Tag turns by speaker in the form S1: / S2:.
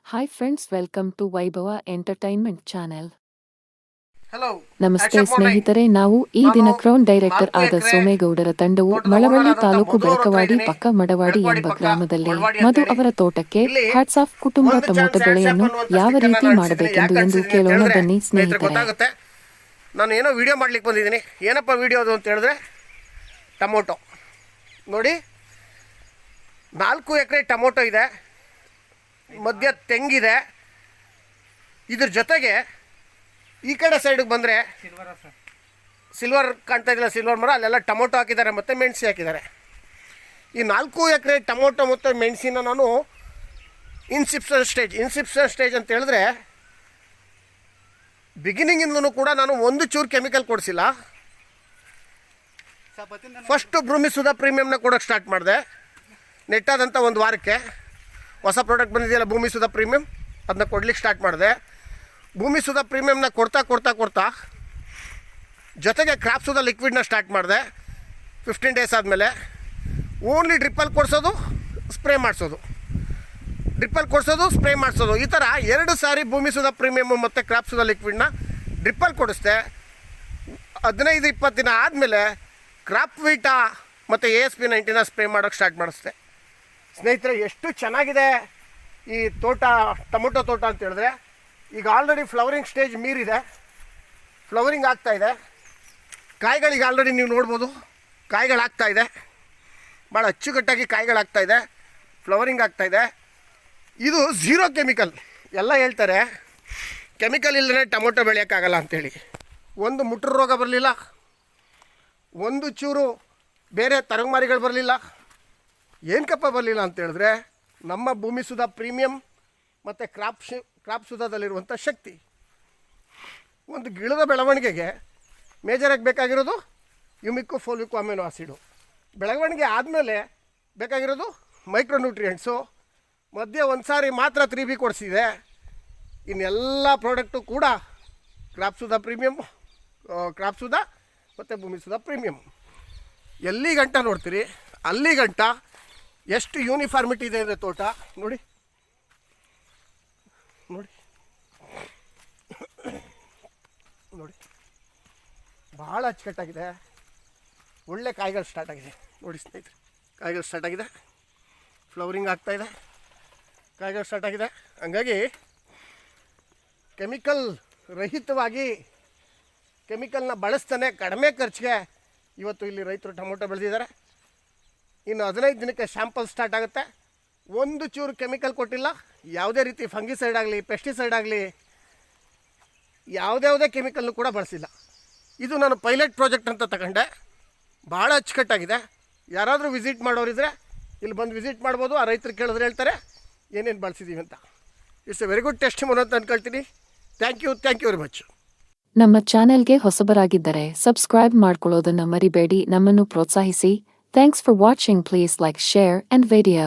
S1: Hi friends, welcome to ವೈಭವ entertainment channel.
S2: Hello
S1: ನಮಸ್ತೆ ಸ್ನೇಹಿತರೆ, ನಾವು ಈ ದಿನ ಕ್ರೌನ್ ಡೈರೆಕ್ಟರ್ ಆದ ಸೋಮೇಗೌಡರ ತಂಡವು ಮಳವಳ್ಳಿ ತಾಲೂಕು ಬೆಳಕವಾಡಿ ಪಕ್ಕ ಮಡವಾಡಿ ಎಂಬ ಗ್ರಾಮದಲ್ಲಿ ಮಧು ಅವರ ತೋಟಕ್ಕೆ ಹ್ಯಾಟ್ಸ್ ಆಫ್ ಕುಟುಂಬ ಟೊಮೊಟೊ ಬೆಳೆಯನ್ನು ಯಾವ ರೀತಿ ಮಾಡಬೇಕೆಂದು ಎಂದು ಕೇಳೋಣ ಬನ್ನಿ ಸ್ನೇಹಿತರೆ.
S2: ನಾನು ಏನೋ ವಿಡಿಯೋ ಮಾಡ್ಲಿಕ್ಕೆ ಬಂದಿದ್ದೀನಿ. ಏನಪ್ಪ ವಿಡಿಯೋ ಅದು ಅಂತ ಹೇಳಿದ್ರೆ, ಟೊಮೊಟೊ ನೋಡಿ, 4 ಎಕರೆ ಟೊಮೊಟೊ ಇದೆ, ಮಧ್ಯ ತೆಂಗಿದೆ. ಇದ್ರ ಜೊತೆಗೆ ಈ ಕಡೆ ಸೈಡಿಗೆ ಬಂದರೆ ಸಿಲ್ವರ್ ಕಾಣ್ತಾ ಇದ್ದಿಲ್ಲ, ಸಿಲ್ವರ್ ಮರ, ಅಲ್ಲೆಲ್ಲ ಟೊಮೊಟೊ ಹಾಕಿದ್ದಾರೆ ಮತ್ತು ಮೆಣಸಿ ಹಾಕಿದ್ದಾರೆ. ಈ 4 ಎಕರೆ ಟೊಮೊಟೊ ಮತ್ತು ಮೆಣಸಿನ ನಾನು ಇನ್ಸಿಪ್ಷನ್ ಸ್ಟೇಜ್ ಅಂತ ಹೇಳಿದ್ರೆ, ಬಿಗಿನಿಂಗಿಂದಲೂ ಕೂಡ ನಾನು ಒಂದು ಚೂರು ಕೆಮಿಕಲ್ ಕೊಡಿಸಿಲ್ಲ. ಫಸ್ಟು ಭೂಮಿಸುಧ ಪ್ರೀಮಿಯಮ್ನ ಕೊಡೋಕ್ಕೆ ಸ್ಟಾರ್ಟ್ ಮಾಡಿದೆ. ನೆಟ್ಟಾದಂಥ ಒಂದು ವಾರಕ್ಕೆ ಹೊಸ ಪ್ರಾಡಕ್ಟ್ ಬಂದಿದೆಯಲ್ಲ ಭೂಮಿಸುಧ ಪ್ರೀಮಿಯಮ್, ಅದನ್ನ ಕೊಡ್ಲಿಕ್ಕೆ ಸ್ಟಾರ್ಟ್ ಮಾಡಿದೆ. ಭೂಮಿಸುಧ ಪ್ರೀಮಿಯಮ್ನ ಕೊಡ್ತಾ ಜೊತೆಗೆ ಕ್ರಾಪ್ಸುಧ ಲಿಕ್ವಿಡ್ನ ಸ್ಟಾರ್ಟ್ ಮಾಡಿದೆ. 15 ಡೇಸ್ ಆದಮೇಲೆ ಓನ್ಲಿ ಡ್ರಿಪ್ಪಲ್ಲಿ ಕೊಡಿಸೋದು, ಸ್ಪ್ರೇ ಮಾಡಿಸೋದು, ಡ್ರಿಪ್ಪಲ್ಲಿ ಕೊಡಿಸೋದು, ಸ್ಪ್ರೇ ಮಾಡಿಸೋದು, ಈ ಥರ 2 ಸಾರಿ ಭೂಮಿಸುಧ ಪ್ರೀಮಿಯಮ್ಮು ಮತ್ತು ಕ್ರಾಪ್ಸುಧ ಲಿಕ್ವಿಡ್ನ ಡ್ರಿಪ್ಪಲ್ಲಿ ಕೊಡಿಸ್ದೆ. 15-20 ದಿನ ಆದಮೇಲೆ ಕ್ರಾಪ್ ವೀಟಾ ಮತ್ತು ASP90ನ ಸ್ಪ್ರೇ ಮಾಡೋಕ್ಕೆ ಸ್ಟಾರ್ಟ್ ಮಾಡಿಸ್ದೆ. ಸ್ನೇಹಿತರೆ, ಎಷ್ಟು ಚೆನ್ನಾಗಿದೆ ಈ ತೋಟ, ಟೊಮೊಟೊ ತೋಟ ಅಂತ ಹೇಳಿದ್ರೆ. ಈಗ ಆಲ್ರೆಡಿ ಫ್ಲವರಿಂಗ್ ಸ್ಟೇಜ್ ಮೀರಿದೆ, ಫ್ಲವರಿಂಗ್ ಆಗ್ತಾಯಿದೆ. ಕಾಯಿಗಳಿಗೆ ಆಲ್ರೆಡಿ ನೀವು ನೋಡ್ಬೋದು, ಕಾಯಿಗಳಾಗ್ತಾಯಿದೆ, ಭಾಳ ಅಚ್ಚುಕಟ್ಟಾಗಿ ಕಾಯಿಗಳಾಗ್ತಾಯಿದೆ, ಫ್ಲವರಿಂಗ್ ಆಗ್ತಾಯಿದೆ. ಇದು ಝೀರೋ ಕೆಮಿಕಲ್. ಎಲ್ಲ ಹೇಳ್ತಾರೆ ಕೆಮಿಕಲ್ ಇಲ್ಲದೇ ಟೊಮೊಟೊ ಬೆಳೆಯೋಕ್ಕಾಗಲ್ಲ ಅಂಥೇಳಿ. ಒಂದು ಮುಟ್ರು ರೋಗ ಬರಲಿಲ್ಲ, ಒಂದು ಚೂರು ಬೇರೆ ತರಗಮಾರಿಗಳು ಬರಲಿಲ್ಲ. ಏನಕ್ಕಪ್ಪ ಬರಲಿಲ್ಲ ಅಂತೇಳಿದ್ರೆ, ನಮ್ಮ ಭೂಮಿಸುಧ ಪ್ರೀಮಿಯಮ್ ಮತ್ತು ಕ್ರಾಪ್ಸುಧದಲ್ಲಿರುವಂಥ ಶಕ್ತಿ. ಒಂದು ಗಿಡದ ಬೆಳವಣಿಗೆಗೆ ಮೇಜರಾಗಿ ಬೇಕಾಗಿರೋದು ಯುಮಿಕ್ಕು ಫೋಲಿಕ್ಕು ಅಮಿನೋ ಆಸಿಡು. ಬೆಳವಣಿಗೆ ಆದಮೇಲೆ ಬೇಕಾಗಿರೋದು ಮೈಕ್ರೋನ್ಯೂಟ್ರಿಯೆಂಟ್ಸು. ಮಧ್ಯೆ ಒಂದು ಸಾರಿ ಮಾತ್ರ 3B ಕೊಡಿಸಿದೆ. ಇನ್ನೆಲ್ಲ ಪ್ರಾಡಕ್ಟು ಕೂಡ ಕ್ರಾಪ್ಸುಧ ಪ್ರೀಮಿಯಮ್, ಕ್ರಾಪ್ಸುಧ ಮತ್ತು ಭೂಮಿಸುಧ ಪ್ರೀಮಿಯಮ್. ಎಲ್ಲಿ ಗಂಟ ನೋಡ್ತೀರಿ ಅಲ್ಲಿ ಗಂಟ ಎಷ್ಟು ಯೂನಿಫಾರ್ಮಿಟಿ ಇದೆ ಅಂದರೆ ತೋಟ ನೋಡಿ ನೋಡಿ ನೋಡಿ, ಭಾಳ ಅಚ್ಚುಕಟ್ಟಾಗಿದೆ. ಒಳ್ಳೆ ಕಾಯಿಗಳು ಸ್ಟಾರ್ಟ್ ಆಗಿದೆ ನೋಡಿ ಸ್ನೇಹಿತರೆ, ಕಾಯಿಗಳು ಸ್ಟಾರ್ಟ್ ಆಗಿದೆ, ಫ್ಲವರಿಂಗ್ ಆಗ್ತಾಯಿದೆ, ಕಾಯಿಗಳು ಸ್ಟಾರ್ಟ್ ಆಗಿದೆ. ಹಂಗಾಗಿ ಕೆಮಿಕಲ್ ರಹಿತವಾಗಿ, ಕೆಮಿಕಲ್ನ ಬಳಸ್ತಾನೆ ಕಡಿಮೆ ಖರ್ಚಿಗೆ ಇವತ್ತು ಇಲ್ಲಿ ರೈತರು ಟೊಮೊಟೊ ಬೆಳೆದಿದ್ದಾರೆ. ಇನ್ನು 15 ದಿನಕ್ಕೆ ಶಾಂಪಲ್ ಸ್ಟಾರ್ಟ್ ಆಗುತ್ತೆ. ಒಂದು ಚೂರು ಕೆಮಿಕಲ್ ಕೊಟ್ಟಿಲ್ಲ, ಯಾವುದೇ ರೀತಿ ಫಂಗಿಸೈಡ್ ಆಗಲಿ, ಪೆಸ್ಟಿಸೈಡ್ ಆಗಲಿ, ಯಾವುದೇ ಕೆಮಿಕಲ್ನು ಕೂಡ ಬಳಸಿಲ್ಲ. ಇದು ನಾನು ಪೈಲಟ್ ಪ್ರಾಜೆಕ್ಟ್ ಅಂತ ತಗೊಂಡೆ. ಭಾಳ ಅಚ್ಚುಕಟ್ಟಾಗಿದೆ. ಯಾರಾದರೂ ವಿಸಿಟ್ ಮಾಡೋರಿದ್ರೆ ಇಲ್ಲಿ ಬಂದು ವಿಸಿಟ್ ಮಾಡ್ಬೋದು. ಆ ರೈತರು ಕೇಳಿದ್ರೆ ಹೇಳ್ತಾರೆ ಏನೇನು ಬಳಸಿದ್ದೀವಿ ಅಂತ. It's a very good testimony ಅಂತ ಅಂದ್ಕೊಳ್ತೀನಿ. Thank you very much.
S1: ನಮ್ಮ ಚಾನೆಲ್ಗೆ ಹೊಸಬರಾಗಿದ್ದರೆ ಸಬ್ಸ್ಕ್ರೈಬ್ ಮಾಡ್ಕೊಳ್ಳೋದನ್ನ ಮರಿಬೇಡಿ. ನಮ್ಮನ್ನು ಪ್ರೋತ್ಸಾಹಿಸಿ. Thanks for watching. Please like, share and video.